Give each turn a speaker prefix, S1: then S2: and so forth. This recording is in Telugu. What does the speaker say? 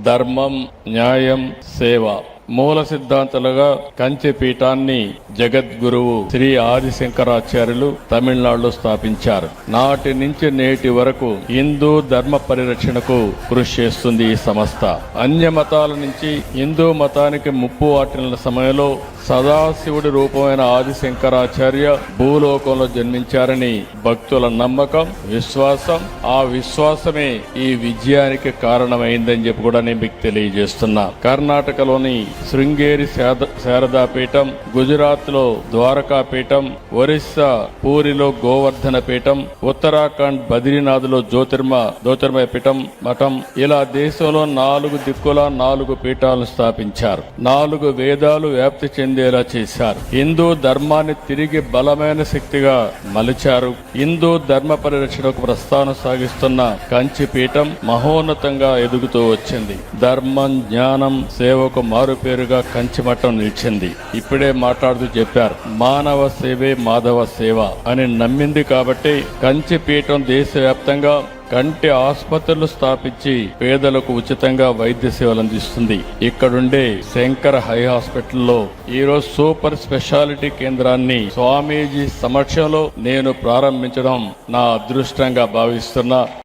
S1: ధర్మం, న్యాయం, సేవ మూల సిద్ధాంతాలుగా కంచి పీఠాన్ని జగద్గురువు శ్రీ ఆదిశంకరాచార్యులు తమిళనాడులో స్థాపించారు. నాటి నుంచి నేటి వరకు హిందూ ధర్మ పరిరక్షణకు కృషి చేస్తుంది ఈ సంస్థ. అన్య మతాల నుంచి హిందూ మతానికి ముప్పు వాటిల్లిన సమయంలో సదాశివుడి రూపమైన ఆదిశంకరాచార్య భూలోకంలో జన్మించారని భక్తుల నమ్మకం, విశ్వాసం. ఆ విశ్వాసమే ఈ విజయానికి కారణమైందని చెప్పి కూడా నేను మీకు తెలియజేస్తున్నా. కర్ణాటకలోని శృంగేరి శారదాపీఠం, గుజరాత్ లో ద్వారకాపీఠం, ఒరిస్సా పూరిలో గోవర్ధన పీఠం, ఉత్తరాఖండ్ బద్రీనాథ్ లో జ్యోతిర్మయ పీఠం మఠం, ఇలా దేశంలో 4 దిక్కుల 4 పీఠాలను స్థాపించారు. 4 వేదాలు వ్యాప్తి చెందేలా చేశారు. హిందూ ధర్మాన్ని తిరిగి బలమైన శక్తిగా మలిచారు. హిందూ ధర్మ పరిరక్షణకు ప్రస్థానం సాగిస్తున్న కంచి పీఠం మహోన్నతంగా ఎదుగుతూ వచ్చింది. ధర్మం, జ్ఞానం, సేవకు మారుపేరుగా కంచి మఠం నిలిచింది. ఇప్పుడే మాట్లాడుతూ చెప్పారు, మానవ సేవే మాధవ సేవ అని నమ్మింది కాబట్టి కంచి పీఠం దేశవ్యాప్తంగా కంటి ఆసుపత్రులు స్థాపించి పేదలకు ఉచితంగా వైద్య సేవలు అందిస్తుంది. ఇక్కడుండే శంకర హై హాస్పిటల్లో ఈరోజు సూపర్ స్పెషాలిటీ కేంద్రాన్ని స్వామీజీ సమక్షంలో నేను ప్రారంభించడం నా అదృష్టంగా భావిస్తున్నా.